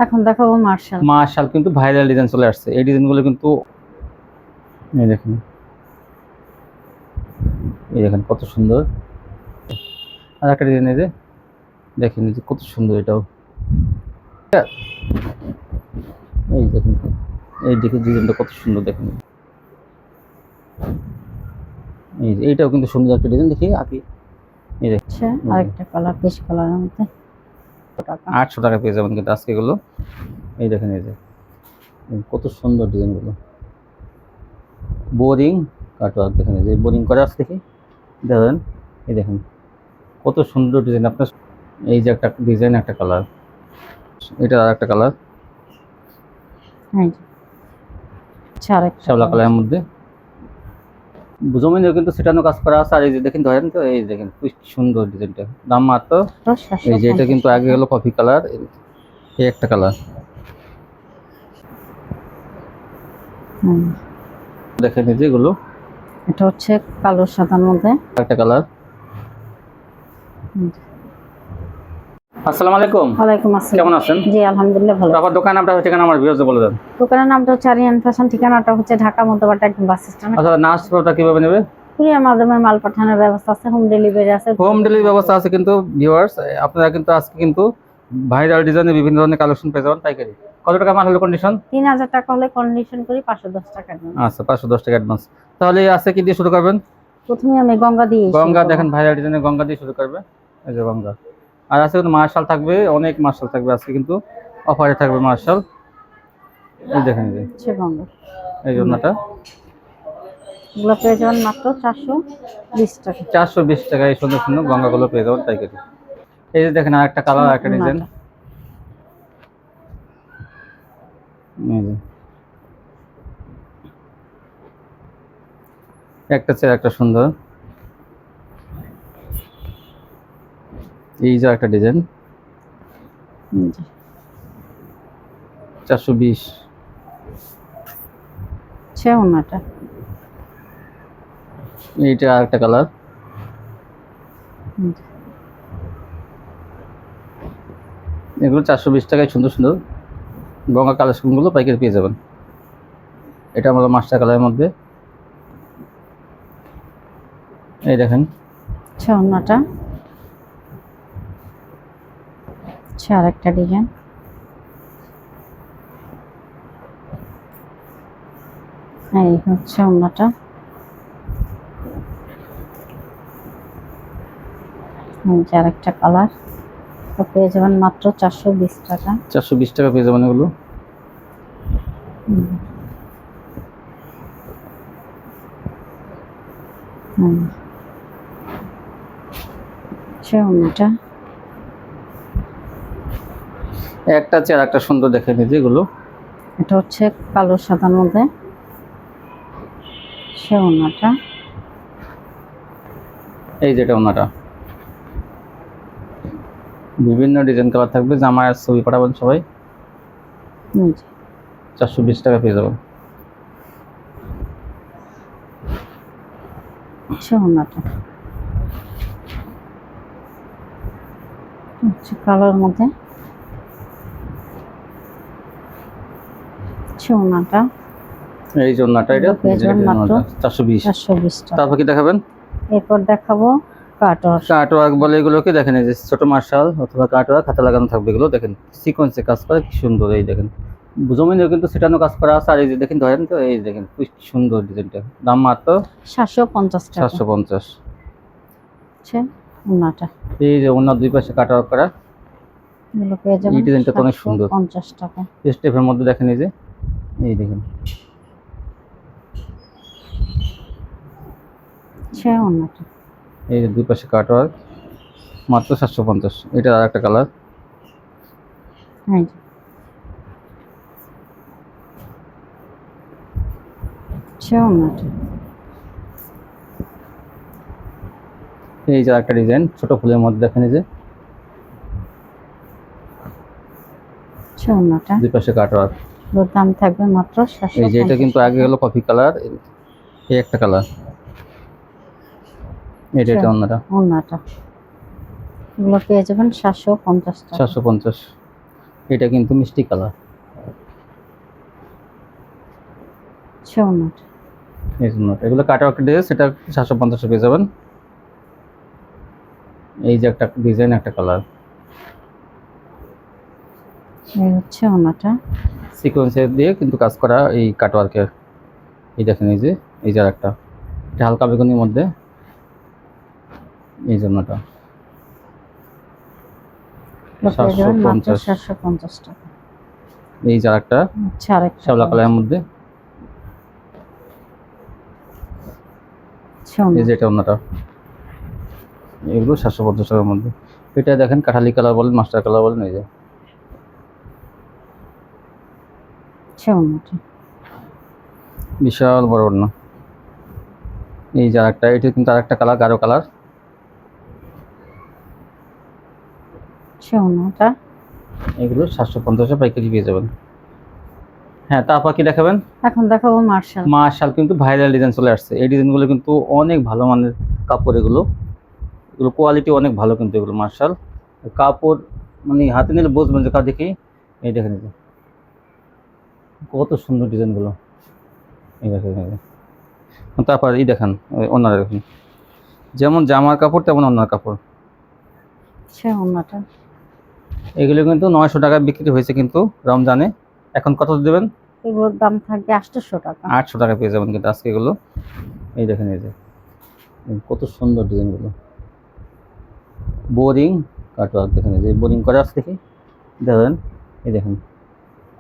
এখন দেখাবো মার্শাল। মাশাল কিন্তু ভাইরাল ডিজাইন চলে আসছে। এই ডিজাইনগুলো কিন্তু এই দেখুন, এই দেখেন কত সুন্দর। আর একটা ডিজাইন এই যে দেখেন, এই যে কত সুন্দর এটাও। এই দেখুন, এই দেখুন ডিজাইনটা কত সুন্দর দেখেন। এই যে এইটাও কিন্তু সুন্দর একটা ডিজাইন, দেখি আগে এই দেখুন। আচ্ছা, আরেকটা কালার পিচ কালারের মধ্যে 800 টাকা পেয়ে যাবেন কিন্তু আজকে এগুলো। এই দেখেন, এই যে কত সুন্দর ডিজাইনগুলো। বোরিং কাটওয়ার্ক দেখেন, এই যে বোরিং করা আছে দেখি দেখেন। এই দেখেন কত সুন্দর ডিজাইন আপনার। এই যে একটা ডিজাইন, একটা কালার, এটা আর একটা কালার এই যে। আচ্ছা, আরেকটা শ্যাওলা কালারের মধ্যে জমিনেও কিন্তু সেটানো কাজ করা আছে। আর এই যে দেখেন ধরেন তো, এই দেখেন কি সুন্দর ডিজাইনটা, দাম মাত্র। এই যে এটা কিন্তু আগে হলো কফি কালার, এই একটা কালার দেখেন। এই যে এগুলো এটা হচ্ছে কালো সাদার মধ্যে একটা কালার। আসসালামু আলাইকুম। ওয়ালাইকুম আসসালাম। কেমন আছেন? জি আলহামদুলিল্লাহ ভালো। আপনার দোকান নামটা ঠিকানা আমার ভিউয়ারদের বলে দেন। দোকানের নামটা হচ্ছে আরিয়ান ফ্যাশন, ঠিকানাটা হচ্ছে ঢাকা মধ্যবাড্ডা একদম বাস স্ট্যান্ড। আচ্ছা, নাশপাতা কিভাবে নেবে? কুরিয়ার মাধ্যমে মাল পাঠানোর ব্যবস্থা আছে, হোম ডেলিভারি আছে। হোম ডেলিভারি ব্যবস্থা আছে কিন্তু ভিউয়ার্স, আপনারা কিন্তু আজকে কিন্তু ভাইরাল ডিজাইনের বিভিন্ন ধরনের কালেকশন পেয়ে যাবেন পাইকারি। কত টাকা মাল হলো কন্ডিশন? 3000 টাকা হলে কন্ডিশন করি 510 টাকা দিন। আচ্ছা, 510 টাকা অ্যাডভান্স। তাহলে আজকে কি দিয়ে শুরু করবেন? প্রথমে আমি গঙ্গা দিয়ে গঙ্গা দেখেন, ভাইরাল ডিজাইনের গঙ্গা দিয়ে শুরু করবে। এই যে গঙ্গা। আর আজকে কিন্তু মার্শাল থাকবে, অনেক মার্শাল থাকবে আজকে কিন্তু অফারে থাকবে মার্শাল। এই দেখেন, এই হচ্ছে গঙ্গা। এই জন্যটা এগুলো পেয়ে যাবেন মাত্র 420 টাকা। 420 টাকা এই সুন্দর সুন্দর গঙ্গাগুলো পেয়ে যাবেন পাইকারি। এই যে দেখেন আর একটা কালার, একটা ডিজাইন। এই যে একটা চেয়ে একটা সুন্দর। এই যে একটা ডিজাইন 420। ওনাটা এইটা আর একটা কালার। এগুলো 420 টাকায় সুন্দর সুন্দর গঙ্গা কালেকশনগুলো পাইকারি পেয়ে যাবেন। এটা আমাদের মাস্টার কালারের মধ্যে। এই দেখেন ওনাটা আরেকটা ডিজাইন। এই হচ্ছে ওনাটা। আরেকটা কালার পেয়ে যাবেন মাত্র 420 টাকা। 420 টাকা পেয়ে যাবেন এগুলো। ওনাটা একটা চেয়ার একটা সুন্দর দেখে নিয়েছি এগুলো। এটা হচ্ছে কালো সাদার মধ্যে ওনাটা। এই যেটা ওনাটা বিভিন্ন ডিজাইন কালার থাকবে। জামার ছবি পাঠাবেন সবাই। 420 টাকা পেয়ে যাবেন। ওনাটা হচ্ছে কালোর মধ্যে ওনাটা। এই যে ওনাটা, এটা 420 টাকা। তারপর কি দেখাবেন? এরপর দেখাবো কাটওয়ার্ক বলে এগুলোকে। দেখেন এই যে ছোট মার্শাল অথবা কাটওয়ার্ক হাতে লাগানো থাকবে এগুলো। দেখেন সিকোয়েন্সে কাজ করে কি সুন্দর। এই দেখেন জমিনেও কিন্তু সেটানো কাজ করা আছে। আর এই যে দেখেন ধরেন তো, এই দেখেন কি সুন্দর ডিজাইনটা, দাম মাত্র 750 টাকা। 750। ওনাটা এই যে ওনার দুই পাশে কাটওয়ার্ক করা। এগুলো পেয়ে যাবেন এই ডিজাইনটা তো অনেক সুন্দর। 50 টাকা। স্টেপের মধ্যে দেখেন এই যে, এই দেখেন ওনাটা। এই যে দুই পাশে কাটওয়ার্ক মাত্র 750। এটা আর একটা কালার। ওনাটা এই যে একটা ডিজাইন ছোট ফুলের মধ্যে দেখেন এই যে ওনাটা। দুই পাশে কাটওয়ার্ক। দাম থাকবে মাত্র 750। এই যে এটা কিন্তু আগে হলো কফি কালার, এই একটা কালার। এটা ওনাটা এগুলো পেয়ে যাবেন 750 টাকা। 750। এটা কিন্তু মিষ্টি কালার। আচ্ছা ওনাটা। এই জন্য এগুলো কাটওয়ার্ক ড্রেস, এটা 750 পেয়ে যাবেন। এই যে একটা ডিজাইন, একটা কালার, এই হচ্ছে ওনাটা। সিকোয়েন্সের দিয়ে কিন্তু কাজ করা এই কাটওয়ার্কের। এই দেখেন, এই যে একটা, এটা হালকা বেগুনির মধ্যে, এই জন্যটা পেয়ে যাবেন মাত্র 750। 750 টাকা। এই যে একটা আচ্ছা আরেকটা শ্যাওলা কালারের মধ্যে, আচ্ছা এই যে এটা অন্যটা, এগুলো 750 টাকার মধ্যে। এটা দেখেন কাঠালি কালার বলেন, মাস্টার কালার বলেন, এই যে আচ্ছা ওনাটা। বিশাল বড় না। এই যে আরেকটা, এটা কিন্তু আরেকটা কালার, গাঢ় কালার। আচ্ছা ওনাটা। এগুলো 750 পাইকারি পেয়ে যাবেন। হ্যাঁ, তারপর কি দেখাবেন? এখন দেখাবো মার্শাল। মার্শাল কিন্তু ভাইরাল ডিজাইন চলে আসছে। এই ডিজাইনগুলো কিন্তু অনেক ভালো মানের কাপড়, এগুলো কোয়ালিটি অনেক ভালো কিন্তু এগুলো মার্শাল কাপড়, মানে হাতে নিলে বুঝবেন যে দেখি। এই দেখেন, এই যে কত সুন্দর ডিজাইনগুলো, এই দেখেন, এই যে। তারপর এই দেখেন, ওনারা দেখুন, যেমন জামার কাপড় তেমন ওনার কাপড়। আচ্ছা ওনাটা। এগুলো কিন্তু 900 টাকায় বিক্রি হয়েছে কিন্তু রমজানে। এখন কত দেবেন? এগুলোর দাম থাকবে 800 টাকা। 800 টাকা পেয়ে যাবেন কিন্তু আজকে এগুলো। এই দেখেন, এই যে কত সুন্দর ডিজাইনগুলো, বোরিং কাটওয়ার্ক দেখেন, এই যে বোরিং করা আছে দেখি, দেখেন, এই দেখেন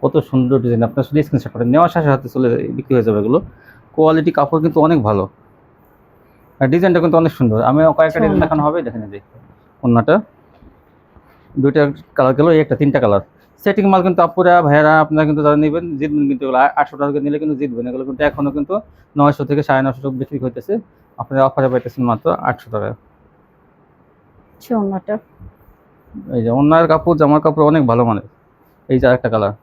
কত সুন্দর ডিজাইন। আপনার শুধু স্ক্রিনশট করে নেওয়ার সাথে সাথে চলে বিক্রি হয়ে যাবে এগুলো। কোয়ালিটি কাপড় কিন্তু অনেক ভালো, আর ডিজাইনটা কিন্তু অনেক সুন্দর। আমি কয়েকটা ডিজাইন দেখানো হবে, দেখেন, এই যে অন্যটা, দুইটা কালার গেলো, এই একটা, 3টা কালার। সেটিং মাল কিন্তু আপুরা ভাইয়েরা আপনারা কিন্তু যারা নেবেন জিতবেন কিন্তু এগুলো। 800 টাকা নিলে কিন্তু জিতবেন এগুলো, কিন্তু এখনও কিন্তু 900 থেকে 950 টাকা বিক্রি হইতেছে। আপনারা অফারে পাইতেছেন মাত্র 800 টাকা। আচ্ছা ওনাটা। এই যে অন্যার কাপড়, জামার কাপড় অনেক ভালো মানের। এই যে আরেকটা কালার,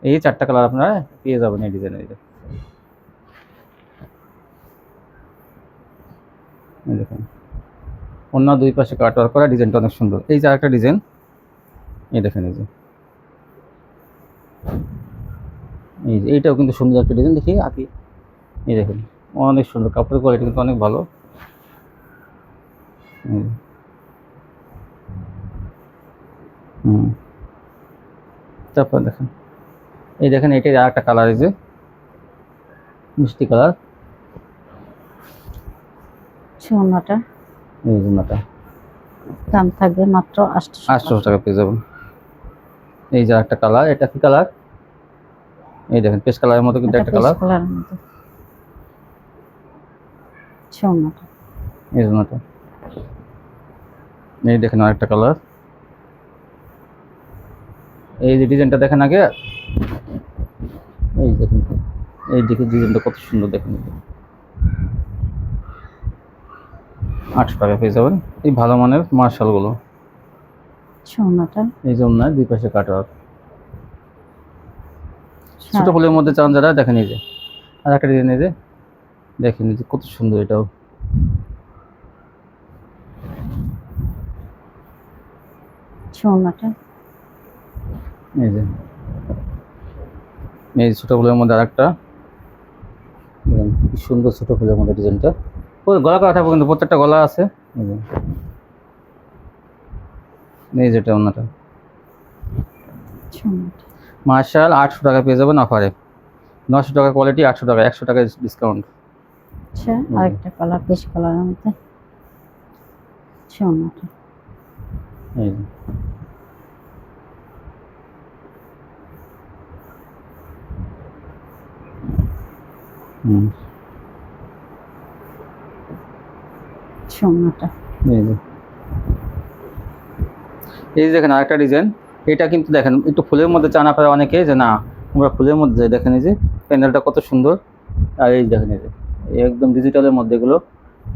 এই 4টা কালার আপনারা পেয়ে যাবেন এই ডিজাইন। এই দেখুন, অন্য দুই পাশে কাটওয়ার্ক করা, ডিজাইনটা অনেক সুন্দর। এই যে আরেকটা ডিজাইন, এই দেখেন, এই যে এইটাও কিন্তু সুন্দর একটা ডিজাইন, দেখি আঁকি। এই দেখুন, অনেক সুন্দর, কাপড়ের কোয়ালিটি কিন্তু অনেক ভালো। তারপর দেখেন, এই দেখেন, এটার আর একটা কালার, এই যে মিষ্টি কালার, আচ্ছা ওনাটা। এই জন্যটা দাম থাকবে মাত্র 800 টাকা পেয়ে যাবেন। এই যে একটা কালার, এটা কি কালার? এই দেখেন, পেস্ট কালারের মতো কিন্তু একটা কালার, কালারের মতো। আচ্ছা ওনাটা। এই জন্যটা। এই দেখেন আরেকটা কালার, এই যে ডিজাইনটা দেখেন আগে, এই দেখুন, এই দিকে ডিজাইনটা কত সুন্দর, দেখেন। 800 টাকা পেয়ে যাবেন এই ভালো মানের মার্শালগুলো। আচ্ছা ওনাটা। এই জন্য দুই পাশে কাটওয়ার্ক, ছোট ফুলের মধ্যে চান যারা, দেখেন এই যে আর একটা ডিজাইন, এই যে দেখেন, এই যে কত সুন্দর এটাও। আচ্ছা ওনাটা। এই যে এই ছোট ফুলের মধ্যে আরেকটা, কি সুন্দর ছোট ফুলের মধ্যে ডিজাইনটা। গলা করা থাকবে কিন্তু প্রত্যেকটা গলা আছে। এই যেটা অন্যটা মার্শাল 800 টাকা পেয়ে যাবেন অফারে। 900 টাকা কোয়ালিটি, 800 টাকা, 100 টাকা ডিসকাউন্ট। আচ্ছা আরেকটা কালার, পেস্ট কালারের মধ্যে। আচ্ছা ওনাটা। এই যে আচ্ছা ওনাটা। এই যে দেখেন আরেকটা ডিজাইন, এটা কিন্তু দেখেন একটু ফুলের মধ্যে চান আপনারা অনেকে, যে না আমরা ফুলের মধ্যে যাই, দেখেন এই যে প্যান্ডেলটা কত সুন্দর। আর এই দেখেন, এই যে একদম ডিজিটালের মধ্যে, এগুলো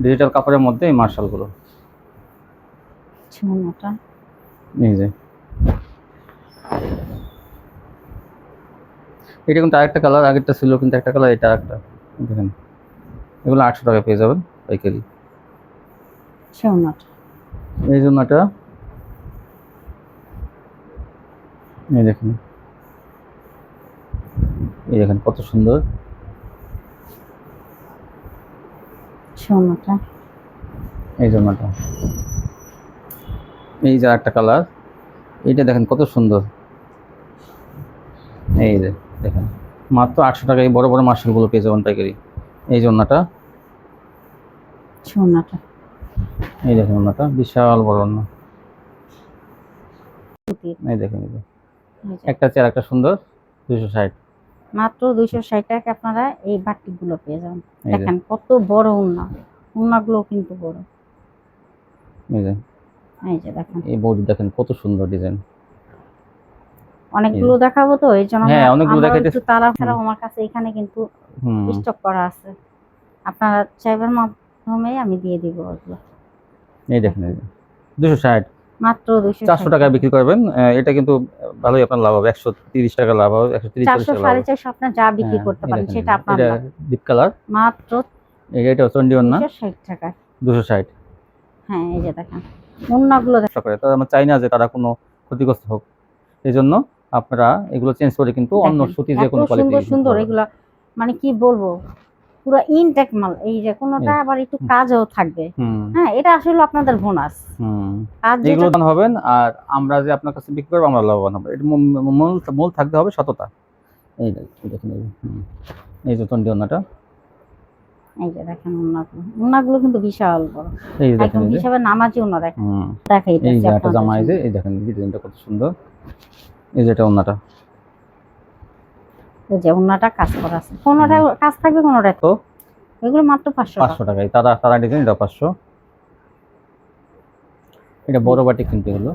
ডিজিটাল কাপড়ের মধ্যে এই মার্শালগুলো। আচ্ছা ওনাটা। এই যে এটা কিন্তু আরেকটা কালার, আগেরটা ছিল কিন্তু একটা কালার, এটা একটা দেখেন। এগুলো 800 টাকা পেয়ে যাবেন পাইকারি। আচ্ছা ওনাটা। এই জন্য এটা এই দেখুন, এই দেখেন কত সুন্দর। সোনাটা এই জামাটা, এই যে একটা কালার, এইটা দেখেন কত সুন্দর। এই যে দেখেন মাত্র 800 টাকায় বড় বড় মার্শালগুলো পেয়ে যাবেন পাইকারি। এই যে ওন্নাটা, সোনাটা এই দেখেন ওন্নাটা বিশাল বড় ওন্না। সুতির। এই দেখেন, এই যে এই যে একটা চেয়ার একটা সুন্দর 260। মাত্র 260 টাকা আপনারা এই বাটিকগুলো পেয়ে যাবেন। এই যে দেখেন কত বড় ওন্না, ওন্নাগুলো কিন্তু বড়। এই যে এই যে দেখেন এই বডি দেখেন কত সুন্দর ডিজাইন। অনেকগুলো দেখাবো তো এই জন্য হ্যাঁ, অনেকগুলো আমরা দেখাইতে। একটু তাড়াহুড়া, আমার কাছে এখানে কিন্তু হুম, স্টক করা আছে, আপনারা চাইবার মাধ্যমে আমি দিয়ে দিব ওগুলো। এই দেখেন, এই যে 260, মাত্র 400 টাকায় বিক্রি করবেন। এটা কিন্তু ভালোই আপনার লাভ হবে, 130 টাকা লাভ হবে, 130 400 টাকা লাভ হবে। 450 আপনার যা বিক্রি করতে এই পারেন দেখেন, সেটা আপনার এটা লাভ। ডিপ কালার, মাত্র এটা চন্ডী ওন্না 260 টাকা। 260 হ্যাঁ এই যে দেখেন ওন্নাগুলো দেখেন। করে। তারা আমরা চাই না যে তারা কোনো ক্ষতিগ্রস্ত হোক, এই জন্য আপনারা এগুলো চেঞ্জ করে কিন্তু অন্য সুতি যে কোনো এত কোয়ালিটি সুন্দর সুন্দর এগুলা, মানে কি বলবো, পুরো ইনটেক মাল। এই যে কোনোটা আবার একটু কাজও থাকবে। হ্যাঁ এটা আসলে আপনাদের বোনাস। কাজ এগুলো যেটা দান হবেন, আর আমরা যে আপনার কাছে বিক্রি করবো আমরা লাভবান হবো। এটা মূল থাকতে হবে সততা। এই দেখুন, এই যে চন্ডী ওন্নাটা, এই যে দেখেন ওন্নাগুলো কিন্তু বিশাল বড়, এই যে দেখেন, একদম এই যে হিসাবে নামাজি ওন্না দেখেন। হুম, দেখাইতেছি এই যে একটা আপনাদের জামা, এই যে জন্য। এই দেখেন ডিজাইনটা কত সুন্দর। এই যে এটা ওন্নাটা, এই যে ওন্নাটা কাজ করা আছে, কোনোটা কাজ থাকবে কোনোটা তো এগুলো মাত্র 500 টাকা। 500 টাকায় তারা ডিজাইন, এটা 500। এটা বড় বাটি কিন্তু এগুলো।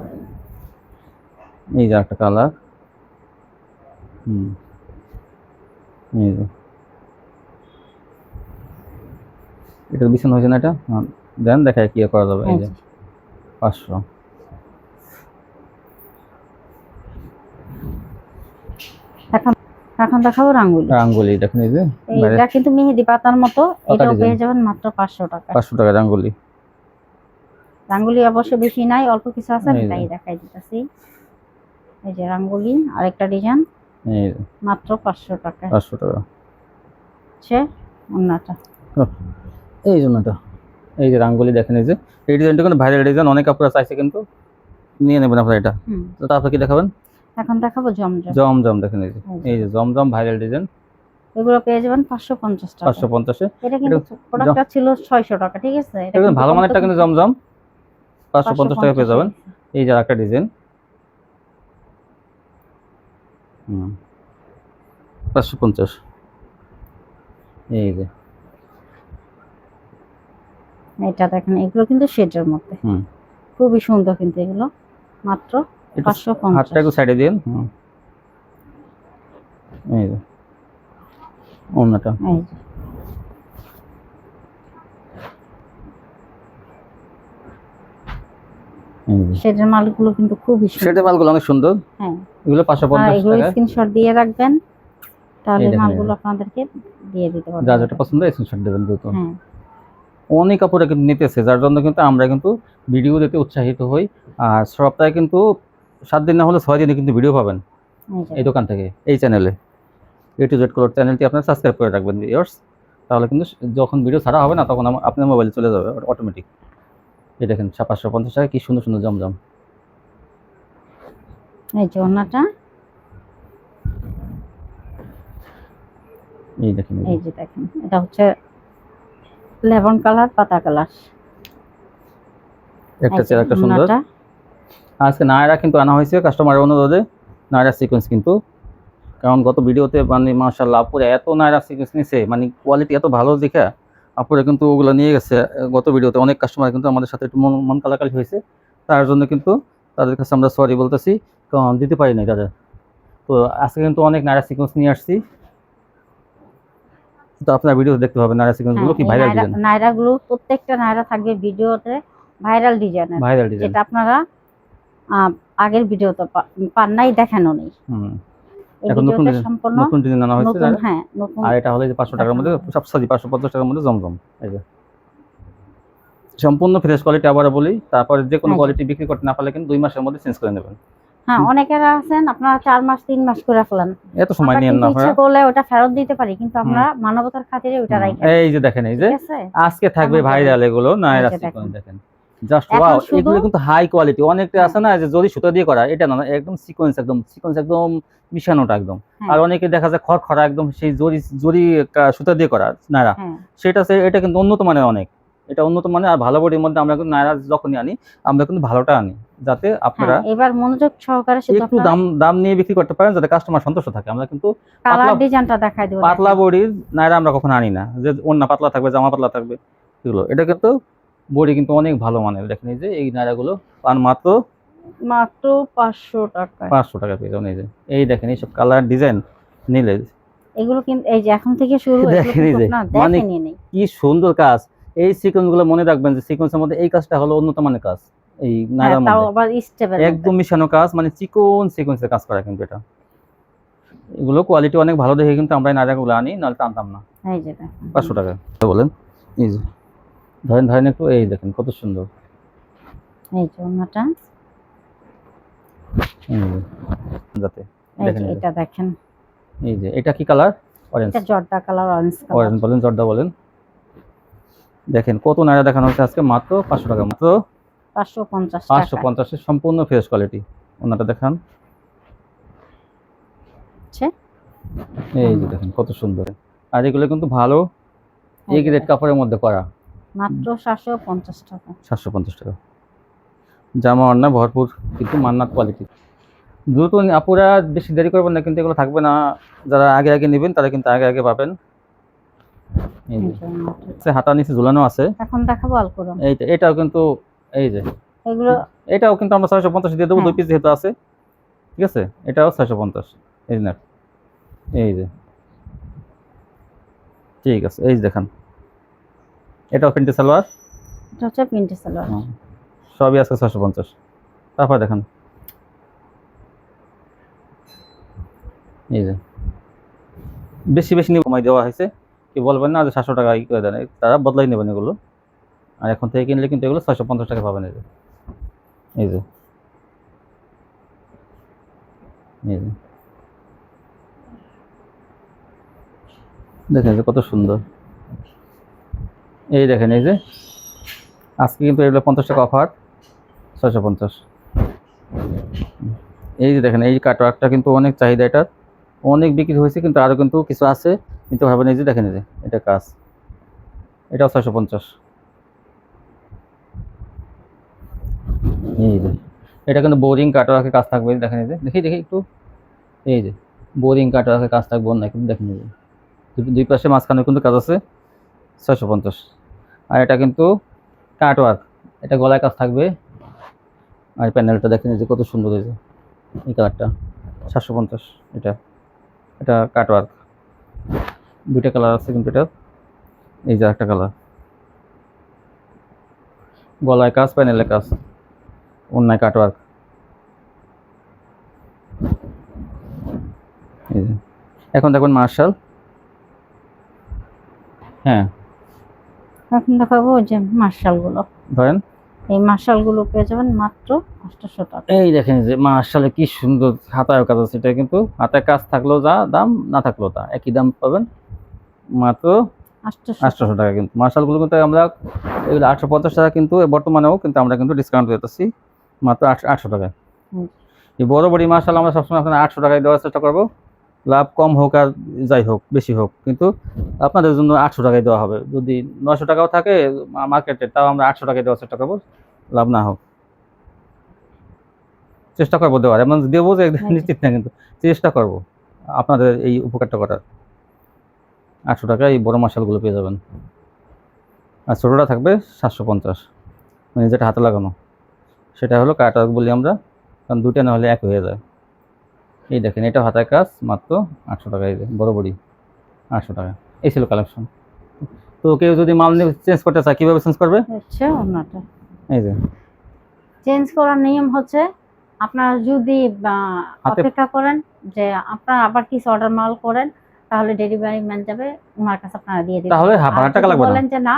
এই যে একটা কালার, এই যে এটা বিছানো হয়েছে না, এটা দেন দেখায় কি করা যাবে। এই যে 500। এখন এখন দেখাবো রাঙ্গুলি। রাঙ্গুলি দেখেন, এই যে এইটা কিন্তু মেহেদি পাতার মতো, এটাও design। পেয়ে যাবেন মাত্র 500 টাকা। 500 টাকা রাঙ্গুলি। রাঙ্গুলি অবশ্য বেশি নাই, অল্প কিছু আছে, আমি এই যে। তাই দেখাই দিতেছি। এই যে রাঙ্গুলি আরেকটা ডিজাইন, এই যে মাত্র 500 টাকা। 500 টাকা। সে ওন্নাটা, এই জন্যটা, এই যে রাঙ্গুলি দেখেন, এই যে এই ডিজাইনটা কোনো ভাইরাল ডিজাইন, অনেক আপনারা চাইছে, কিন্তু নিয়ে নেবেন আপনারা এটা। তো তারপর কি দেখাবেন? এখন দেখাবো জমজম। জমজম দেখেন, এই যে জমজম ভাইরাল ডিজাইন, এগুলো পেয়ে যাবেন 550 টাকা। 550-এ। এটা কিন্তু প্রোডাক্টটা ছিল 600 টাকা, ঠিক আছে? এটা কিন্তু ভালো মানেরটা কিন্তু জমজম 550 টাকা পেয়ে যাবেন। এই যে আরেকটা ডিজাইন, 550। এই যে এটা দেখেন, এগুলো কিন্তু শেডের মধ্যে খুবই সুন্দর, কিন্তু এগুলো মাত্র 550। হাতটা একটু সাইডে দিন। এই যে ওন্নাটা, এই যে শেডের মালগুলো কিন্তু খুবই সুন্দর। শেডের মালগুলো অনেক সুন্দর। হ্যাঁ এগুলো 550 এগুলো টাকা। স্ক্রিনশট দিয়ে রাখবেন, তাহলে মালগুলো আপনাদেরকে দিয়ে দিতে পারবো। যা যেটা পছন্দ স্ক্রিনশট দেবেন দ্রুত। হ্যাঁ অনেক কাপড় কিন্তু নিতেছে, যার জন্য কিন্তু আমরা কিন্তু ভিডিও দিতে উৎসাহিত হই। আর সপ্তাহে কিন্তু 7 দিন না হলে 6 দিনে কিন্তু ভিডিও পাবেন এই দোকান থেকে, এই চ্যানেলে A to Z কালার চ্যানেলটি আপনারা সাবস্ক্রাইব করে রাখবেন ভিউয়ার্স, তাহলে কিন্তু যখন ভিডিও ছাড়া হবে না তখন আপনার মোবাইলে চলে যাবে অটোমেটিক। এই দেখেন 550 টাকা, কি সুন্দর সুন্দর জমজম। এই যে ওন্নাটা, এই দেখেন, এই যে দেখেন, এটা হচ্ছে লেমন কালার, পাতা কালার। একটা চেয়ার একটা সুন্দর। আজকে নায়রা কিন্তু আনা হয়েছে কাস্টমারের অনুরোধে, নায়রা সিকোয়েন্স কিন্তু, কারণ গত ভিডিওতে মানে মাশাআল্লাহ আপুরা এত নায়রা সিকোয়েন্স নিছে, মানে কোয়ালিটি এত ভালো দেখে আপুরা কিন্তু ওগুলো নিয়ে গেছে। গত ভিডিওতে অনেক কাস্টমার কিন্তু আমাদের সাথে একটু মন কালাকালি হয়েছে, তার জন্য কিন্তু তাদের কাছে আমরা সরি বলতেছি, কারণ দিতে পারি নাই তাদের। তো আজকে কিন্তু অনেক নায়রা সিকোয়েন্স নিয়ে আসছি, তো আপনার ভিডিও দেখতে পাবেন নায়রা সিকোয়েন্সগুলো কি ভাইরাল ডিজাইন। নায়রাগুলো প্রত্যেকটা নায়রা থাকবে ভিডিওতে ভাইরাল ডিজাইনের, যেটা আপনারা আগের ভিডিওতে পান নাই, দেখানো নেই। এখন নতুন ডিজাইন আনা হয়েছে। হ্যাঁ নতুন। আর এটা হলো যে 500 টাকার মধ্যে, সবসাদি 550 টাকার মধ্যে জমজম। এই যে সম্পূর্ণ ফ্রেশ কোয়ালিটি, আবার বলি, তারপরে যে কোনো কোয়ালিটি বিক্রি করতে না পারলে কিন্তু 2 মাসের মধ্যে চেঞ্জ করে নেবেন। হ্যাঁ অনেকেরা আছেন আপনারা 4 মাস 3 মাস করে ফেলেন, এত সময় নিয়েন না ইচ্ছা করলে ওটা ফেরত দিতে পারি, কিন্তু আমরা মানবতার খাতিরে ওটা রাখি। এই যে দেখেন, এই যে আজকে থাকবে ভাইরাল এগুলো নায়রা সিকোয়েন্স, দেখেন জাস্ট ওয়াও। এগুলো কিন্তু হাই কোয়ালিটি। অনেকটা আছে না যে জরি সুতা দিয়ে করা, এটা না, একদম সিকোয়েন্স, একদম মিশানোটা একদম। আর অনেকে দেখা যায় খড়খড়া একদম সেই জরি জরি সুতা দিয়ে করা নায়রা, সেটা এটা কিন্তু উন্নত মানের, অনেক এটা উন্নত মানের। আর ভালো বডির মধ্যে আমরা কিন্তু নায়রা যখনই আনি আমরা কিন্তু ভালোটা আনি, যাতে আপনারা এবার মনোযোগ সহকারে একটু দাম নিয়ে বিক্রি করতে পারেন, যাতে কাস্টমার সন্তুষ্ট থাকে। আমরা কিন্তু কালার ডিজাইনটা দেখাই দেব। পাতলা বডির নায়রা আমরা কখনো আনি না, যে ওন্না পাতলা থাকবে জামা পাতলা থাকবে এগুলো। এটা কিন্তু বডি কিন্তু অনেক ভালো মানের। দেখেন এই যে এই নায়রাগুলো পান মাত্র 500 টাকা, 500 টাকা পেয়ে যাবেন। এই যে এই দেখেন এইসব কালার ডিজাইন নিলে এগুলো কিন্তু এই যে এখন থেকে শুরু, দেখেন এই যে মানে কি সুন্দর কাজ। এই সিকোয়েন্স গুলো মনে রাখবেন যে সিকোয়েন্সের মধ্যে এই কাজটা হলো উন্নত মানের কাজ। এই নায়রার মধ্যে একদম মিশানো কাজ, মানে চিকন সিকোয়েন্সের কাজ করা কিন্তু এটা। এগুলো কোয়ালিটি অনেক ভালো দেখে কিন্তু আমরা নায়রাগুলো আনি, নাহলে আনতাম না। এই যে 500 টাকা বলেন। এই যে ধরেন একটু, এই দেখেন কত সুন্দর। এই যে ওনাটা যাতে দেখেন, এটা দেখেন এই যে এটা কি কালার? অরেঞ্জ। এটা জর্দা কালার, অরেঞ্জ কালার। অরেঞ্জ বলেন, জর্দা বলেন। দেখেন কত নায়রা দেখানো হচ্ছে আজকে মাত্র 500 টাকা, মাত্র 550 টাকা। 550 এর সম্পূর্ণ ফ্রেশ কোয়ালিটি। ওনাটা দেখান। এই যে দেখেন কত সুন্দর। আর এগুলো কিন্তু ভালো এ গ্রেড কাপড়ের মধ্যে করা, মাত্র 750 টাকা। 750 টাকা। জামা ওড়না ভরপুর, কিন্তু মান্নাত কোয়ালিটি। দ্রুত আপুরা, বেশি দেরি করবেন না, কিন্তু এগুলো থাকবে না। যারা আগে আগে নেবেন তারা কিন্তু আগে আগে পাবেন। এই যে হাতা নিচে ঝুলানো আছে। এখন দেখাবো আলকুরম। এটাও কিন্তু এই যে এগুলো, এটাও কিন্তু আমরা 650 দিয়ে দেবো, 2 পিস যেহেতু আছে। ঠিক আছে, এটাও 650। এই যে এই যে ঠিক আছে। এই যে দেখেন এটাও প্রিন্টেড সালোয়ার, এটা হচ্ছে প্রিন্টেড সালোয়ার। সবই আছে 650। তারপর দেখেন এই যে বেশি বেশি নিয়ে কমাই দেওয়া হয়েছে। কি বলবেন না যে 700 টাকা করে দেন, তারা বদলাই নেবেন এগুলো। আর এখন থেকে কিনলে কিন্তু এগুলো 650 টাকা পাবেন। এই যে এই যে এই যে দেখেন যে কত সুন্দর। এই দেখেন এই যে আজকে কিন্তু এগুলো 50 টাকা অফার, 650। এই যে দেখেন এই কাটওয়ার্কটা কিন্তু অনেক চাহিদা, এটার অনেক বিক্রি হয়েছে, কিন্তু আরও কিন্তু কিছু আছে, কিন্তু ভাবেন। এই যে দেখেন এই যে এটা কাজ, এটাও 650। এই যে এটা কিন্তু বোরিং কাটওয়ার্কের কাজ থাকবে। দেখেন এই যে দেখি একটু, এই যে বোরিং কাটওয়ার্কের কাজ থাকবে না, কিন্তু দেখেন এই যে দুই পাশে মাঝখানে কিন্তু কাজ আছে, 650। আর এটা কিন্তু কাটওয়ার্ক, এটা গলায় কাজ থাকবে। আর প্যানেলটা দেখেন এই যে কত সুন্দর। এই যে এই কালারটা 750। এটা কাটওয়ার্ক, দুইটা কালার আছে কিন্তু এটা। এই যে একটা কালার, গলায় কাজ, প্যানেলে কাজ, অন্যায় কাটওয়ার্ক। এই যে এখন দেখুন মার্শাল। হ্যাঁ এখন দেখাবো যে মার্শাল গুলো। ধরেন এই মার্শাল গুলো পেয়ে যাবেন মাত্র 800 টাকা। এই দেখেন যে মার্শালে কি সুন্দর হাতায় কাজ আছে। এটা কিন্তু হাতায় কাজ থাকলেও যা দাম, না থাকলেও তা একই দাম পাবেন, মাত্র 800 টাকা। কিন্তু মার্শালগুলো কিন্তু আমরা এগুলো 850 টাকা, কিন্তু বর্তমানেও কিন্তু আমরা কিন্তু ডিসকাউন্ট দিতেছি মাত্র 800 টাকায়। এই বড় বড়ি মার্শাল আমরা সবসময় আপনার 800 টাকায় দেওয়ার চেষ্টা করবো। লাভ কম হোক আর যাই হোক, বেশি হোক, কিন্তু আপনাদের জন্য 800 টাকায় দেওয়া হবে। যদি 900 টাকাও থাকে মার্কেটে, তাও আমরা 800 টাকায় দেওয়ার চেষ্টা করবো, লাভ না হোক। চেষ্টা করবো দেওয়ার, এমন দেবো যে নিশ্চিত না, কিন্তু চেষ্টা করবো আপনাদের এই উপকারটা করার। 800 টাকায় এই বড় মার্শালগুলো পেয়ে যাবেন। আর ছোটোটা থাকবে 750, মানে যেটা হাতে লাগানো, সেটা হলো কাটওয়ার্ক বলি আমরা, কারণ দুইটা না হলে এক হয়ে যায়। এই দেখেন এটা হাতায় কাজ, মাত্র 800 টাকা। এই যে বড় বড়ি 800 টাকা। এই ছিল কালেকশন। তো কেউ যদি মাল নিয়ে চেঞ্জ করতে চায়, কীভাবে চেঞ্জ করবে? এই যে চেঞ্জ করার নিয়ম হচ্ছে, আপনারা যদি অপেক্ষা করেন যে আপনারা আবার কিছু অর্ডার মাল করেন, তাহলে ডেলিভারি ম্যান যাবে, ওনার কাছে আপনারা দিয়ে দিবেন। তাহলে টাকা লাগবে না। বলেন যে না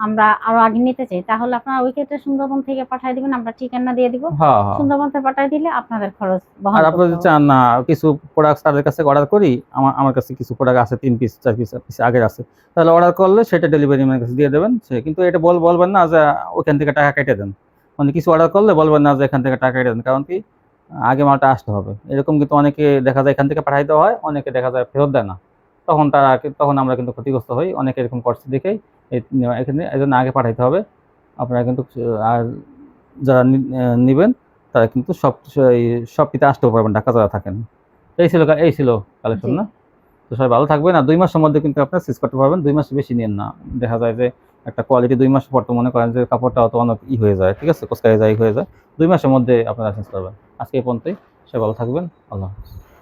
আমরা আরো আগে নিতে চাই, তাহলে আপনারা ওই ক্ষেত্রে সুন্দরবন থেকে পাঠিয়ে দিবেন, আমরা ঠিকানা দিয়ে দিব। হ্যাঁ হ্যাঁ। সুন্দরবন থেকে পাঠিয়ে দিলে আপনাদের খরচ বহন আর করতে আপনারা যদি হবে। চান না কিছু প্রোডাক্ট তাদের কাছে অর্ডার করি, আমার কাছে কিছু প্রোডাক্ট আছে 3 পিস 4 পিস আগের আছে, তাহলে অর্ডার করলে সেটা ডেলিভারি ম্যানের কাছে দিয়ে দেবেন। সে কিন্তু এটা বলবেন না যে ওখান থেকে টাকা কেটে দেন, মানে কিছু অর্ডার করলে বলবেন না যে এখান থেকে টাকা কেটে দেন, কারণ কি আগে মালটা আসতে হবে। এরকম কিন্তু অনেকে দেখা যায় এখান থেকে পাঠাই দেওয়া হয়, অনেকে দেখা যায় ফেরত দেয় না, তখন আমরা কিন্তু ক্ষতিগ্রস্ত হই। অনেকে এরকম করছে দেখেই এখানে এই জন্য আগে পাঠাইতে হবে। আপনারা কিন্তু আর যারা নিবেন তারা কিন্তু সব পিতে আসতেও পারবেন ঢাকা যারা থাকেন। এই ছিল কালেকশন জি। না? তো সবাই ভালো থাকবেন। আর 2 মাসের মধ্যে কিন্তু আপনারা চেঞ্জ করতে পারবেন। 2 মাস বেশি নিয়েন না। দেখা যায় যে একটা কোয়ালিটি 2 মাস পর তো মনে করেন যে কাপড়টা অত অনেক হয়ে যায়, ঠিক আছে? কোঁচকায় যায়, হয়ে যায়। 2 মাসের মধ্যে আপনারা চেঞ্জ করবেন। আজকে এই পর্যন্তই। সবাই ভালো থাকবেন। আল্লাহ হাফেজ।